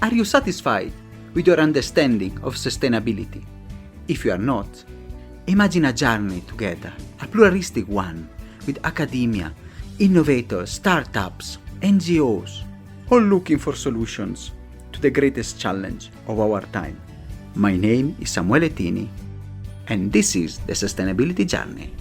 Are you satisfied with your understanding of sustainability? If you are not, imagine a journey together, a pluralistic one, with academia, innovators, startups, NGOs, all looking for solutions to the greatest challenge of our time. My name is Samuele Tini, and this is the Sustainability Journey.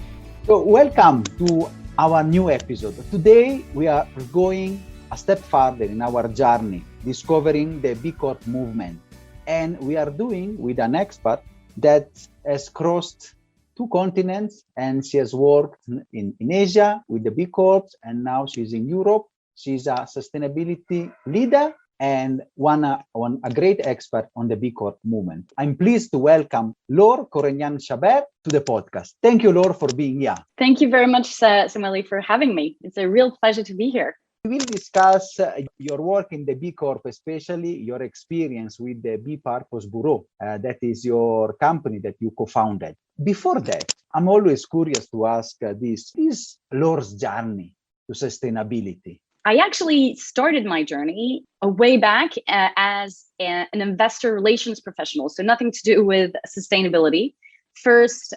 So welcome to our new episode. Today we are going a step further in our journey, discovering the B Corp movement. And we are doing with an expert that has crossed 2 continents, and she has worked in Asia with the B Corps, and now she's in Europe. She's a sustainability leader and a great expert on the B Corp movement. I'm pleased to welcome Laure Korenian-Chabert to the podcast. Thank you, Laure, for being here. Thank you very much, Samuele, for having me. It's a real pleasure to be here. We will discuss your work in the B Corp, especially your experience with the B Purpose Bureau. That is your company that you co-founded. Before that, I'm always curious to ask this is Laure's journey to sustainability? I actually started my journey way back as an investor relations professional, so nothing to do with sustainability. First,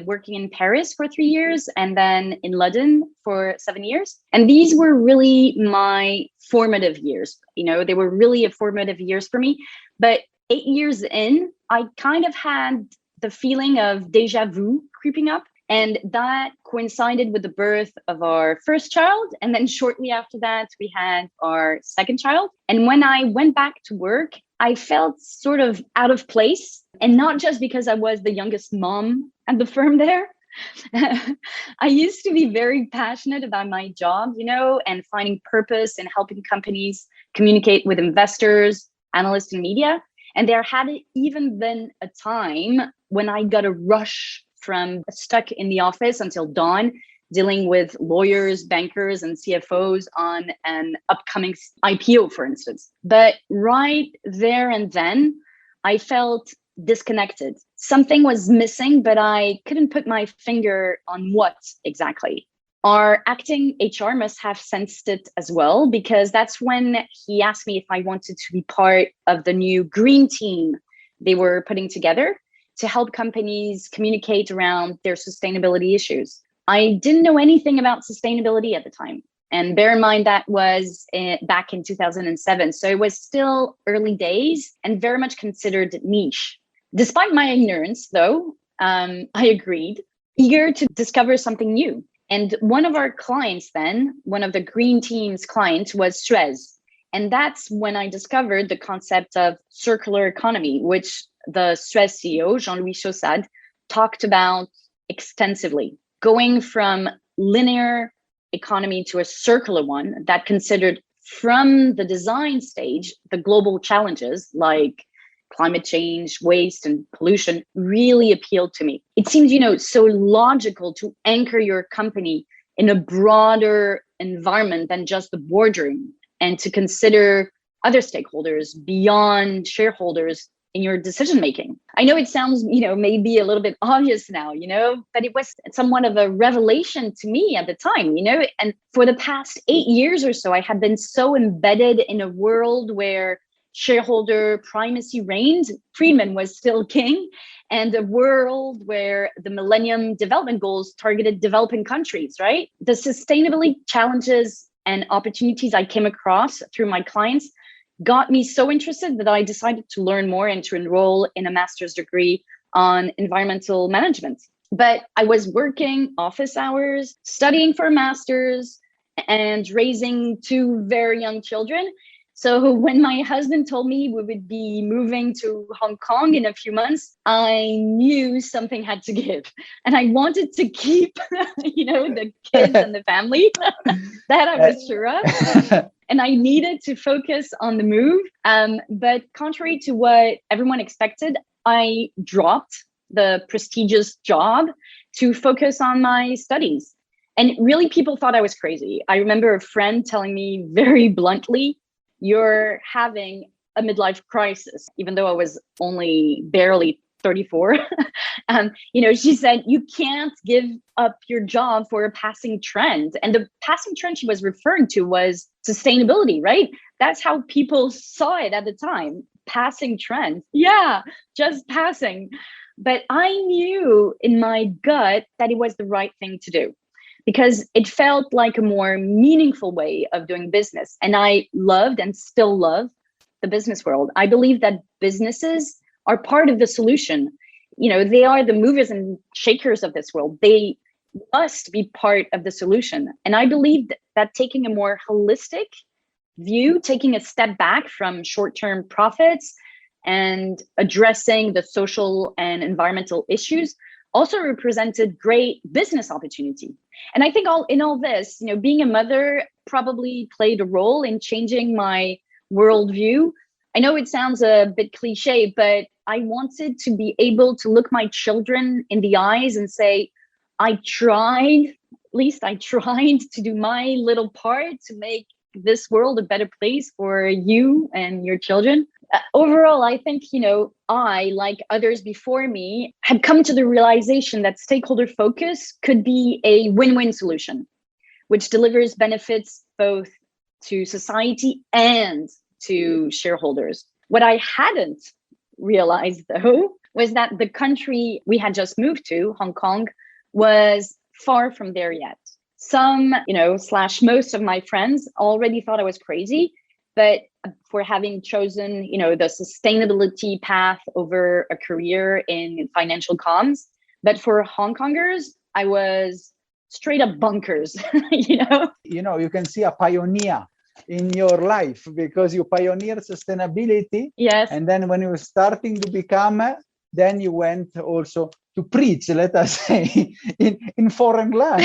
working in Paris for 3 years and then in London for 7 years. And these were really my formative years. They were really formative years for me. But 8 years in, I kind of had the feeling of déjà vu creeping up. And that coincided with the birth of our first child. And then shortly after that, we had our second child. And when I went back to work, I felt sort of out of place. And not just because I was the youngest mom at the firm there. I used to be very passionate about my job, and finding purpose in helping companies communicate with investors, analysts, and media. And there had even been a time when I got a rush from stuck in the office until dawn, dealing with lawyers, bankers, and CFOs on an upcoming IPO, for instance. But right there and then, I felt disconnected. Something was missing, but I couldn't put my finger on what exactly. Our acting HR must have sensed it as well, because that's when he asked me if I wanted to be part of the new green team they were putting together to help companies communicate around their sustainability issues. I didn't know anything about sustainability at the time. And bear in mind, that was back in 2007. So it was still early days and very much considered niche. Despite my ignorance, though, I agreed, eager to discover something new. And one of our clients then, one of the green team's clients was Suez. And that's when I discovered the concept of circular economy, which the Suez CEO, Jean-Louis Chaussade, talked about extensively. Going from linear economy to a circular one that considered from the design stage, the global challenges like climate change, waste, and pollution really appealed to me. It seems, so logical to anchor your company in a broader environment than just the boardroom and to consider other stakeholders beyond shareholders in your decision making. I know it sounds, maybe a little bit obvious now, but it was somewhat of a revelation to me at the time, and for the past 8 years or so, I had been so embedded in a world where shareholder primacy reigned, Friedman was still king, and a world where the Millennium Development Goals targeted developing countries, right? The sustainability challenges and opportunities I came across through my clients got me so interested that I decided to learn more and to enroll in a master's degree on environmental management. But I was working office hours, studying for a master's, and raising 2 very young children. So when my husband told me we would be moving to Hong Kong in a few months, I knew something had to give. And I wanted to keep, the kids and the family that I was sure of. And I needed to focus on the move. But contrary to what everyone expected, I dropped the prestigious job to focus on my studies. And really, people thought I was crazy. I remember a friend telling me very bluntly, "You're having a midlife crisis," even though I was only barely 34. She said, you can't give up your job for a passing trend. And the passing trend she was referring to was sustainability, right? That's how people saw it at the time. Passing trend. Yeah, just passing. But I knew in my gut that it was the right thing to do because it felt like a more meaningful way of doing business. And I loved and still love the business world. I believe that businesses are part of the solution. They are the movers and shakers of this world. They must be part of the solution. And I believe that taking a more holistic view, taking a step back from short-term profits and addressing the social and environmental issues also represented great business opportunity. And I think in all this, being a mother probably played a role in changing my worldview. I know it sounds a bit cliche, but I wanted to be able to look my children in the eyes and say, I tried to do my little part to make this world a better place for you and your children. Overall, I think, I, like others before me, had come to the realization that stakeholder focus could be a win-win solution, which delivers benefits both to society and to shareholders. What I hadn't realized, though, was that the country we had just moved to, Hong Kong, was far from there yet. Some, / most of my friends already thought I was crazy, but for having chosen, the sustainability path over a career in financial comms. But for Hong Kongers, I was straight up bonkers, You can see a pioneer in your life because you pioneered sustainability. Yes. And then when you were starting to become, then you went also to preach, let us say, in foreign land,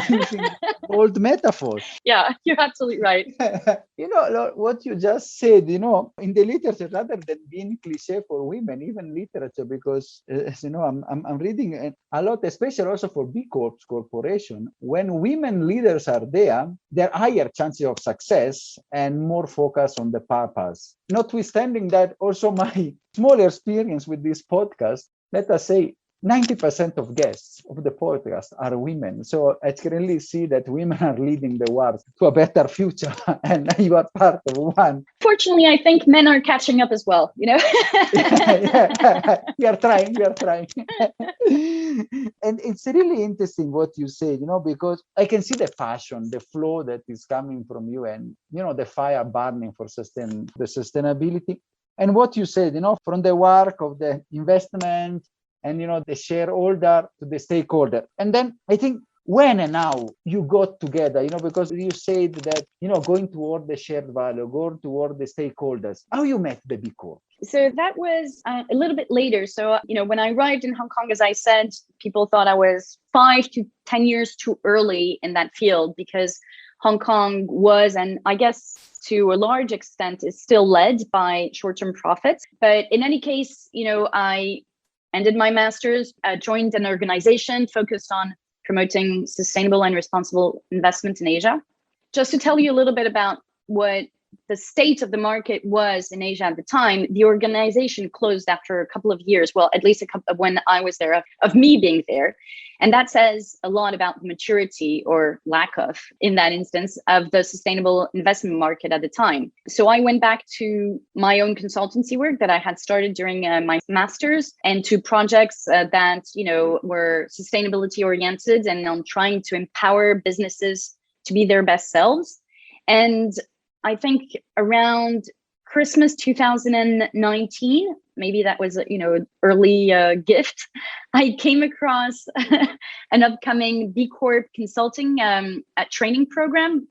using old metaphors. Yeah, you're absolutely right. What you just said, in the literature, rather than being cliche for women, even literature, because, as you know, I'm reading a lot, especially also for B Corp corporation. When women leaders are there are higher chances of success and more focus on the purpose. Notwithstanding that, also my small experience with this podcast, let us say, 90% of guests of the podcast are women. So I can really see that women are leading the world to a better future, and you are part of one. Fortunately, I think men are catching up as well, Yeah. We are trying. And it's really interesting what you say, because I can see the passion, the flow that is coming from you, and, the fire burning for the sustainability. And what you said, from the work of the investment, and the shareholder to the stakeholder. And then I think when and how you got together, because you said that, going toward the shared value, going toward the stakeholders, how you met the B Corp? So that was a little bit later. So, when I arrived in Hong Kong, as I said, people thought I was 5 to 10 years too early in that field because Hong Kong was, and I guess to a large extent is still led by short-term profits. But in any case, I ended my master's, joined an organization focused on promoting sustainable and responsible investment in Asia. Just to tell you a little bit about what the state of the market was in Asia at the time, the organization closed after a couple of years, well, at least a couple of when I was there, of me being there. And that says a lot about the maturity or lack of, in that instance, of the sustainable investment market at the time. So I went back to my own consultancy work that I had started during my master's, and to projects that, were sustainability oriented and on trying to empower businesses to be their best selves. And I think around Christmas 2019, maybe that was, an early gift, I came across an upcoming B Corp consulting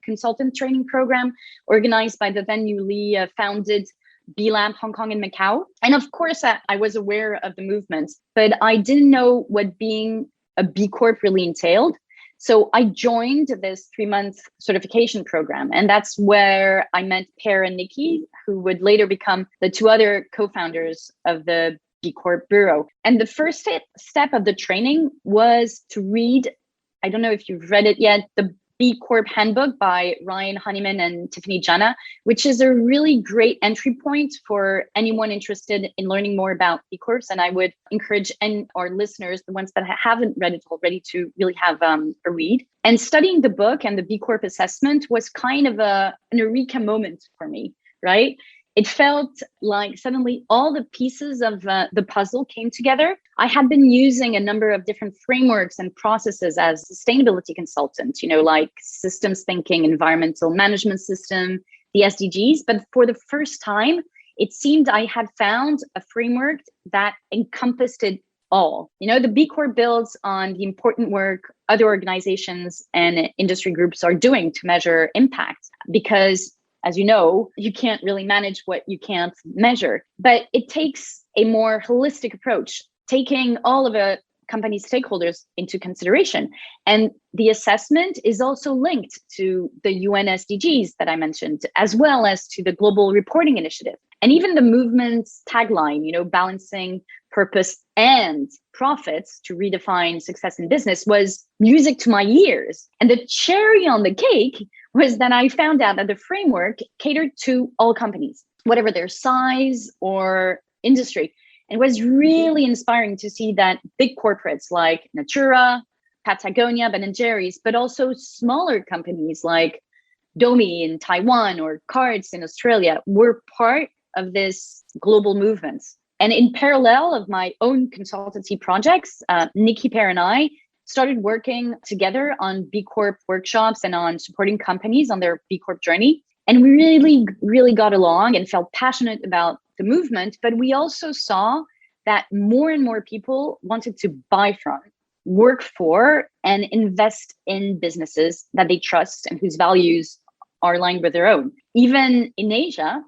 consultant training program organized by the then newly founded B Lab Hong Kong and Macau. And of course, I was aware of the movement, but I didn't know what being a B Corp really entailed. So I joined this 3-month certification program, and that's where I met Per and Nikki, who would later become the 2 other co-founders of the B Corp Bureau. And the first step of the training was to read, I don't know if you've read it yet, the B Corp Handbook by Ryan Honeyman and Tiffany Jana, which is a really great entry point for anyone interested in learning more about B Corps. And I would encourage our listeners, the ones that haven't read it already, to really have a read. And studying the book and the B Corp assessment was kind of an Eureka moment for me, right? It felt like suddenly all the pieces of the puzzle came together. I had been using a number of different frameworks and processes as a sustainability consultant, like systems thinking, environmental management system, the SDGs. But for the first time, it seemed I had found a framework that encompassed it all. The B Corp builds on the important work other organizations and industry groups are doing to measure impact, because as you know, you can't really manage what you can't measure. But it takes a more holistic approach, taking all of a company's stakeholders into consideration. And the assessment is also linked to the UN SDGs that I mentioned, as well as to the Global Reporting Initiative. And even the movement's tagline, balancing purpose and profits to redefine success in business, was music to my ears. And the cherry on the cake was that I found out that the framework catered to all companies, whatever their size or industry. It was really inspiring to see that big corporates like Natura, Patagonia, Ben & Jerry's, but also smaller companies like Domi in Taiwan or Cards in Australia were part of this global movement. And in parallel of my own consultancy projects, Nikki Pear and I started working together on B Corp workshops and on supporting companies on their B Corp journey. And we really, really got along and felt passionate about the movement. But we also saw that more and more people wanted to buy from, work for, and invest in businesses that they trust and whose values are aligned with their own. Even in Asia,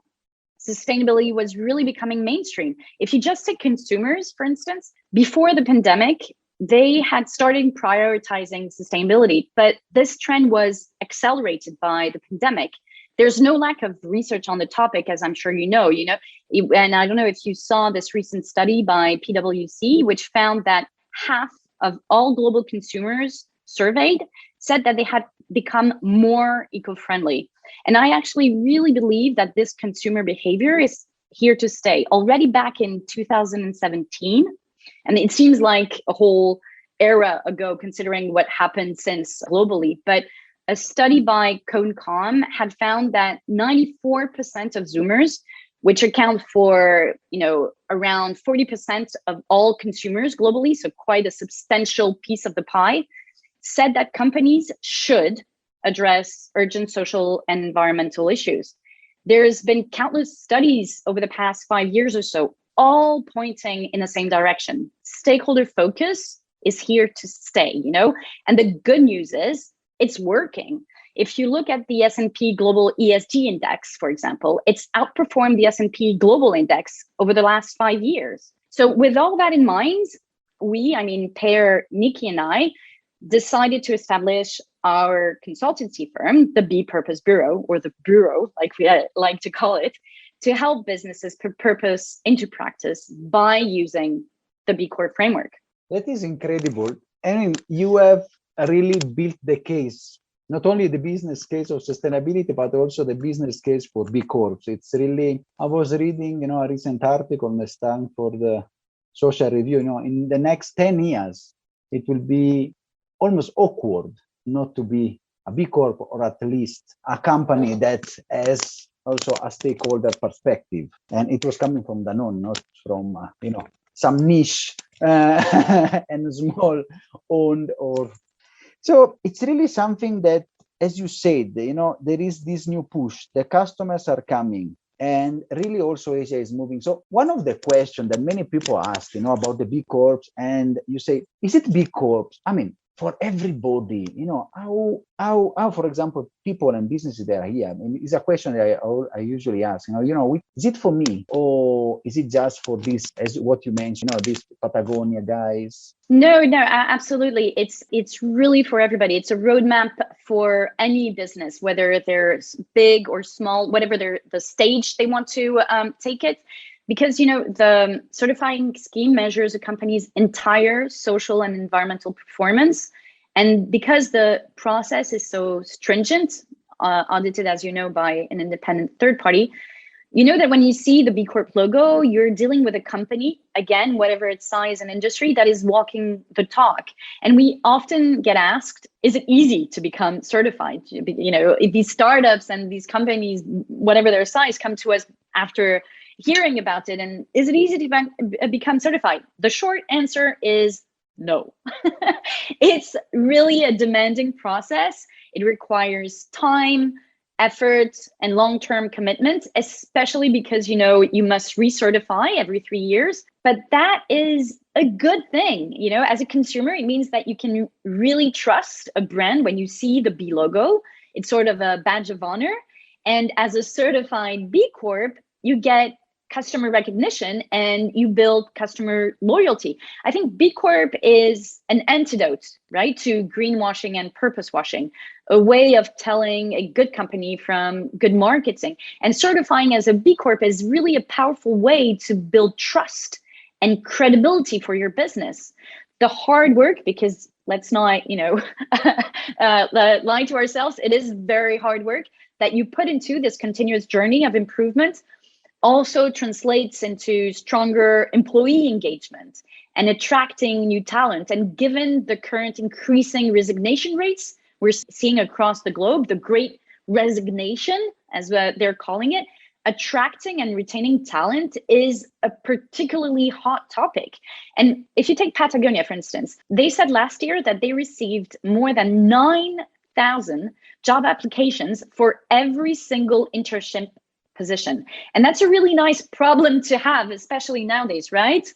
sustainability was really becoming mainstream. If you just take consumers, for instance, before the pandemic, they had started prioritizing sustainability, but this trend was accelerated by the pandemic. There's no lack of research on the topic, as I'm sure you know, and I don't know if you saw this recent study by PwC, which found that half of all global consumers surveyed said that they had become more eco-friendly. And I actually really believe that this consumer behavior is here to stay. Already back in 2017, and it seems like a whole era ago, considering what happened since globally. But a study by ConeCom had found that 94% of Zoomers, which account for, around 40% of all consumers globally, so quite a substantial piece of the pie, said that companies should address urgent social and environmental issues. There's been countless studies over the past 5 years or so, all pointing in the same direction. Stakeholder focus is here to stay, and the good news is it's working. If you look at the S&P Global ESG Index, for example, it's outperformed the S&P Global Index over the last 5 years. So with all that in mind, Pear, Nikki, and I decided to establish our consultancy firm, the B Purpose Bureau, or the Bureau, like we like to call it, to help businesses put purpose into practice by using the B Corp framework. That is incredible. And you have really built the case, not only the business case of sustainability, but also the business case for B Corps. It's really, I was reading, a recent article on the Stanford Social Review, in the next 10 years, it will be almost awkward not to be a B Corp, or at least a company that has also a stakeholder perspective. And it was coming from Danone, not from, some niche and small owned or. So it's really something that, as you said, there is this new push. The customers are coming, and really also Asia is moving. So one of the questions that many people ask, about the B Corps, and you say, is it B Corps? For everybody, how, for example, people and businesses that are here, it's a question that I usually ask, is it for me, or is it just for this, as what you mentioned, these Patagonia guys? No, absolutely. It's really for everybody. It's a roadmap for any business, whether they're big or small, whatever the stage they want to take it. Because, the certifying scheme measures a company's entire social and environmental performance. And because the process is so stringent, audited, as you know, by an independent third party, you know that when you see the B Corp logo, you're dealing with a company, again, whatever its size and industry, that is walking the talk. And we often get asked, is it easy to become certified? You know, if these startups and these companies, whatever their size, come to us after hearing about it, and is it easy to become certified? The short answer is no. It's really a demanding process. It requires time, effort, and long-term commitment, especially because, you know, you must recertify every 3 years. But that is a good thing. You know, as a consumer, it means that you can really trust a brand when you see the B logo. It's sort of a badge of honor. And as a certified B Corp, you get customer recognition and you build customer loyalty. I think B Corp is an antidote, right, to greenwashing and purpose washing, a way of telling a good company from good marketing. And certifying as a B Corp is really a powerful way to build trust and credibility for your business. The hard work, because let's not, you know, lie to ourselves, it is very hard work that you put into this continuous journey of improvement, also translates into stronger employee engagement and attracting new talent. And given the current increasing resignation rates we're seeing across the globe, the great resignation, as they're calling it, attracting and retaining talent is a particularly hot topic. And if you take Patagonia, for instance, they said last year that they received more than 9,000 job applications for every single internship position. And that's a really nice problem to have, especially nowadays, right?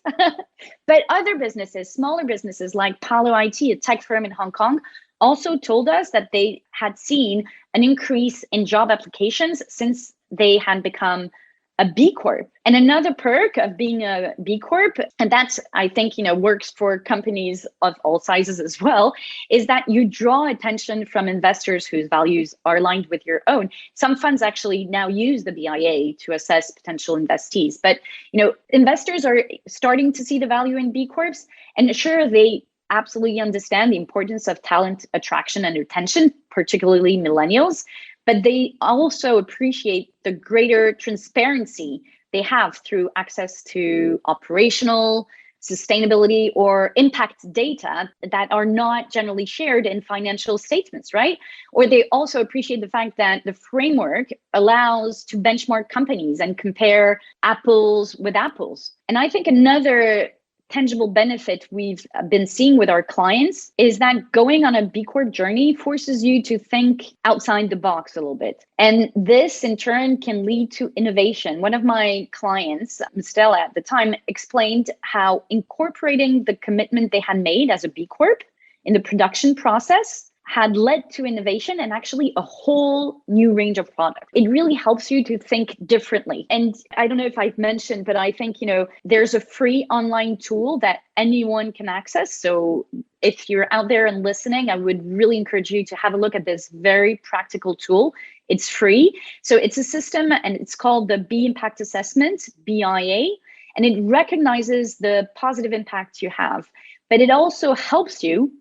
But other businesses, smaller businesses like Palo IT, a tech firm in Hong Kong, also told us that they had seen an increase in job applications since they had become a B Corp. And another perk of being a B Corp, and that's, I think, you know, works for companies of all sizes as well, is that you draw attention from investors whose values are aligned with your own. Some funds actually now use the BIA to assess potential investees. But, you know, investors are starting to see the value in B Corps, and sure, they absolutely understand the importance of talent attraction and retention, particularly millennials, but they also appreciate the greater transparency they have through access to operational, sustainability, or impact data that are not generally shared in financial statements, right? Or they also appreciate the fact that the framework allows to benchmark companies and compare apples with apples. And I think another tangible benefit we've been seeing with our clients is that going on a B Corp journey forces you to think outside the box a little bit. And this in turn can lead to innovation. One of my clients, Stella at the time, explained how incorporating the commitment they had made as a B Corp in the production process had led to innovation and actually a whole new range of products. It really helps you to think differently. And I don't know if I've mentioned, but I think, you know, there's a free online tool that anyone can access. So if you're out there and listening, I would really encourage you to have a look at this very practical tool. It's free. So it's a system and it's called the B Impact Assessment, BIA, and it recognizes the positive impact you have, but it also helps you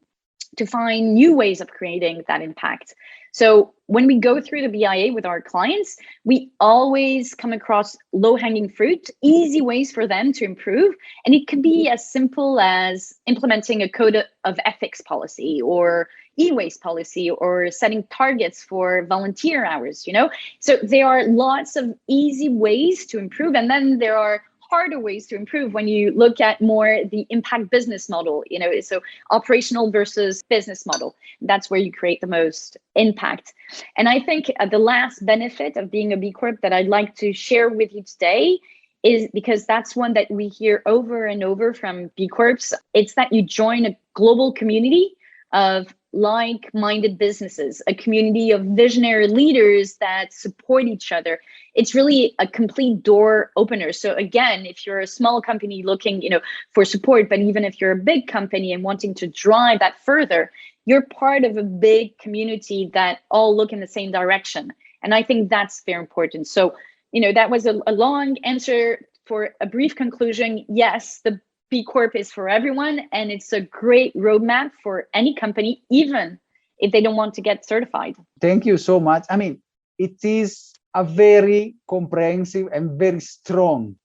to find new ways of creating that impact. So when we go through the BIA with our clients, we always come across low-hanging fruit, easy ways for them to improve. And it could be as simple as implementing a code of ethics policy or e-waste policy or setting targets for volunteer hours, you know? So there are lots of easy ways to improve. And then there are harder ways to improve when you look at more the impact business model, you know, so operational versus business model. That's where you create the most impact. And I think the last benefit of being a B Corp that I'd like to share with you today is, because that's one that we hear over and over from B Corps, it's that you join a global community of like-minded businesses, a community of visionary leaders that support each other. It's really a complete door opener. So again, if you're a small company looking, you know, for support, but even if you're a big company and wanting to drive that further, you're part of a big community that all look in the same direction. And I think that's very important. So, you know, that was a long answer for a brief conclusion. Yes, the B Corp is for everyone, and it's a great roadmap for any company, even if they don't want to get certified. Thank you so much. I mean, it is a very comprehensive and very strong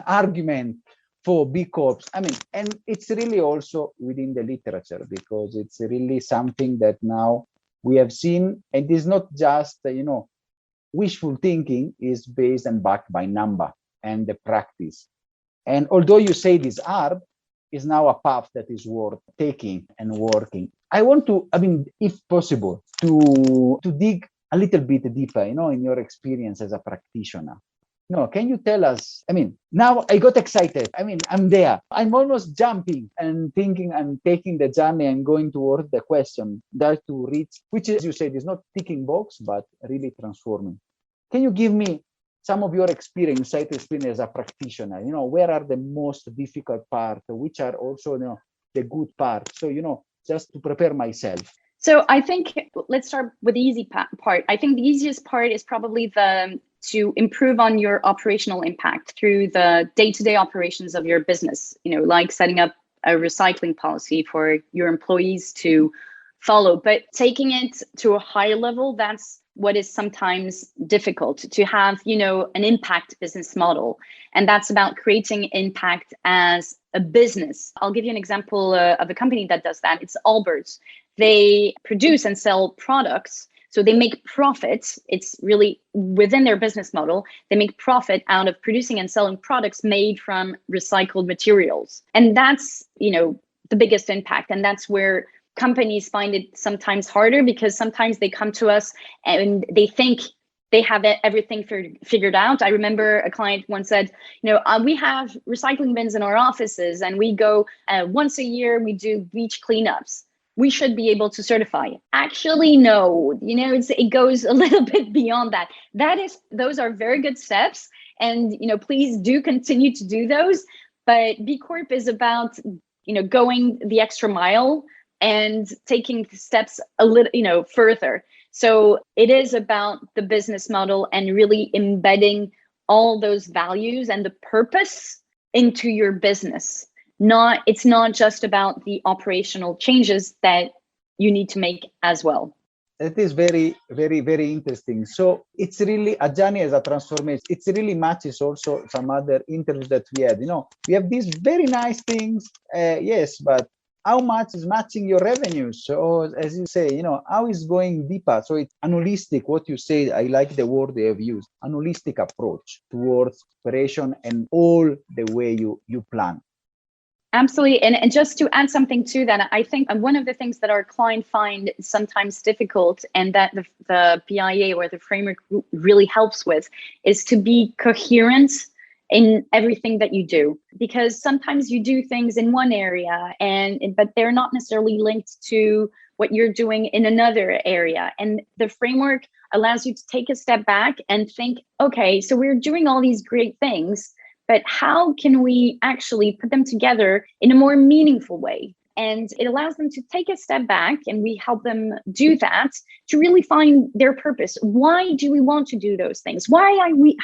argument for B Corps. I mean, and it's really also within the literature, because it's really something that now we have seen, and it is not just, wishful thinking, is based and backed by number and the practice. And although you say it is hard, is now a path that is worth taking and working. I want to, if possible, to dig a little bit deeper, in your experience as a practitioner. Can you tell us, now I got excited. I'm there. I'm almost jumping and thinking and taking the journey and going towards the question that to reach, which, as you said, is not ticking box, but really transforming. Can you give me some of your experience as a practitioner? Where are the most difficult parts, which are also, the good parts? So, just to prepare myself. So I think let's start with the easy part. I think the easiest part is probably to improve on your operational impact through the day-to-day operations of your business, like setting up a recycling policy for your employees to follow, but taking it to a higher level, that's what is sometimes difficult, to have, an impact business model. And that's about creating impact as a business. I'll give you an example of a company that does that. It's Allbirds. They produce and sell products. So they make profits. It's really within their business model. They make profit out of producing and selling products made from recycled materials. And that's, the biggest impact. And that's where companies find it sometimes harder, because sometimes they come to us and they think they have everything figured out. I remember a client once said, we have recycling bins in our offices and we go once a year, we do beach cleanups. We should be able to certify. Actually, no, it goes a little bit beyond that. Those are very good steps. And, please do continue to do those. But B Corp is about, going the extra mile and taking steps a little, further. So it is about the business model and really embedding all those values and the purpose into your business. It's not just about the operational changes that you need to make as well. That is very, very, very interesting. So it's really a journey as a transformation. It really matches also some other interviews that we had. We have these very nice things, yes, but how much is matching your revenues? So as you say, how is going deeper? So it's an holistic, what you say, I like the word they have used, an holistic approach towards operation and all the way you plan. Absolutely. And just to add something to that, I think one of the things that our client find sometimes difficult, and that the PIA or the framework really helps with, is to be coherent in everything that you do, because sometimes you do things in one area but they're not necessarily linked to what you're doing in another area. And the framework allows you to take a step back and think, okay, so we're doing all these great things, but how can we actually put them together in a more meaningful way? And it allows them to take a step back, and we help them do that to really find their purpose. Why do we want to do those things? Why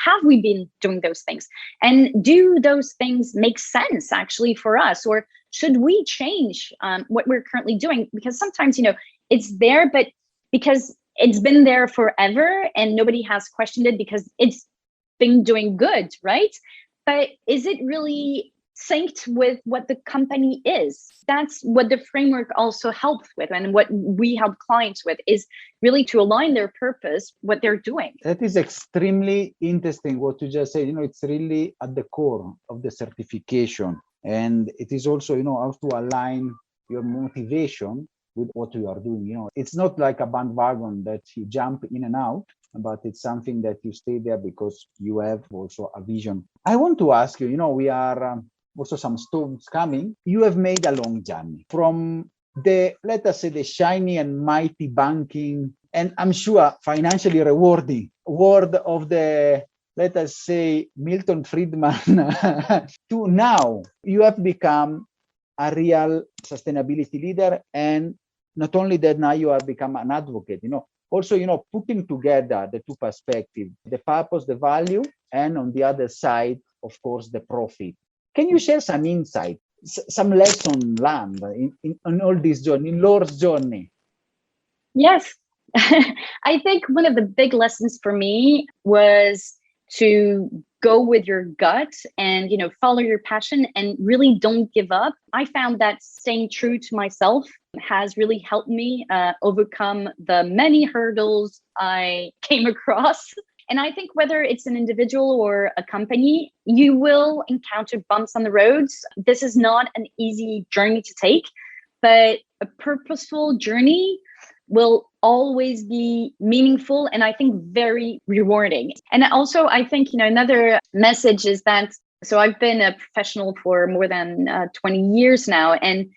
have we been doing those things? And do those things make sense actually for us? Or should we change what we're currently doing? Because sometimes, it's there, but because it's been there forever and nobody has questioned it because it's been doing good, right? But is it really synced with what the company is? That's what the framework also helps with, and what we help clients with is really to align their purpose, what they're doing. That is extremely interesting what you just said. It's really at the core of the certification, and it is also how to align your motivation with what you are doing. It's not like a bandwagon that you jump in and out, but it's something that you stay there because you have also a vision. I want to ask you, we are also some storms coming. You have made a long journey from let us say, the shiny and mighty banking, and I'm sure financially rewarding world of the, let us say, Milton Friedman, to now you have become a real sustainability leader. And not only that, now you have become an advocate, also, putting together the two perspectives, the purpose, the value, and on the other side, of course, the profit. Can you share some insight some lesson learned in all this journey, in Laure's journey? Yes. I think one of the big lessons for me was to go with your gut and, follow your passion and really don't give up. I found that staying true to myself has really helped me overcome the many hurdles I came across. And I think whether it's an individual or a company, you will encounter bumps on the roads. This is not an easy journey to take, but a purposeful journey will always be meaningful and I think very rewarding. And also, I think, another message is that, so I've been a professional for more than 20 years now, and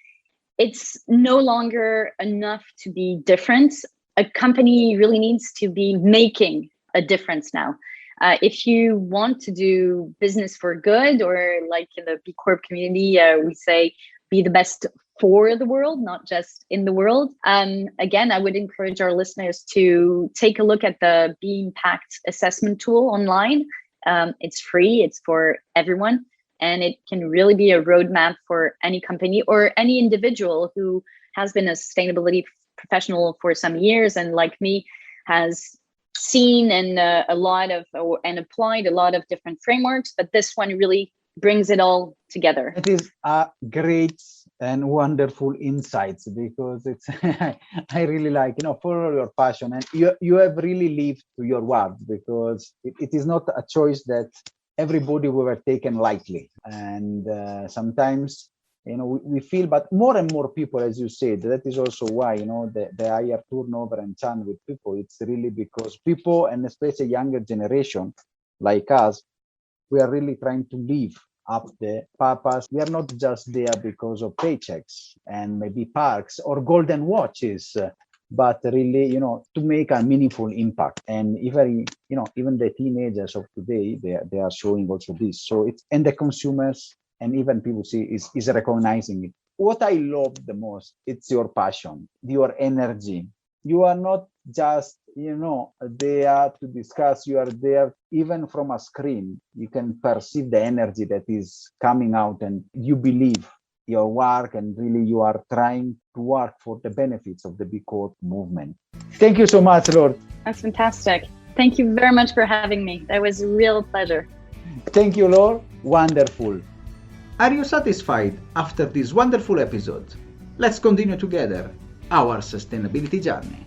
it's no longer enough to be different. A company really needs to be making a difference now. If you want to do business for good, or like in the B Corp community, we say, be the best for the world, not just in the world. Again, I would encourage our listeners to take a look at the B Impact assessment tool online. It's free, it's for everyone, and it can really be a roadmap for any company or any individual who has been a sustainability professional for some years and, like me, has seen and applied a lot of different frameworks, but this one really brings it all together. It is a great and wonderful insights, because it's I really like, follow your passion, and you have really lived to your words, because it is not a choice that everybody will have taken lightly. And sometimes we feel, but more and more people, as you said, that is also why the higher turnover and churn with people. It's really because people, and especially younger generation like us, we are really trying to live up the purpose. We are not just there because of paychecks and maybe parks or golden watches, but really, to make a meaningful impact. And even the teenagers of today, they are showing also this. So it's, and the consumers and even people see is recognizing it. What I love the most, it's your passion, your energy. You are not just, there to discuss. You are there even from a screen. You can perceive the energy that is coming out, and you believe your work, and really you are trying to work for the benefits of the B Corp movement. Thank you so much, Laure. That's fantastic. Thank you very much for having me. That was a real pleasure. Thank you, Laure. Wonderful. Are you satisfied after this wonderful episode? Let's continue together our sustainability journey.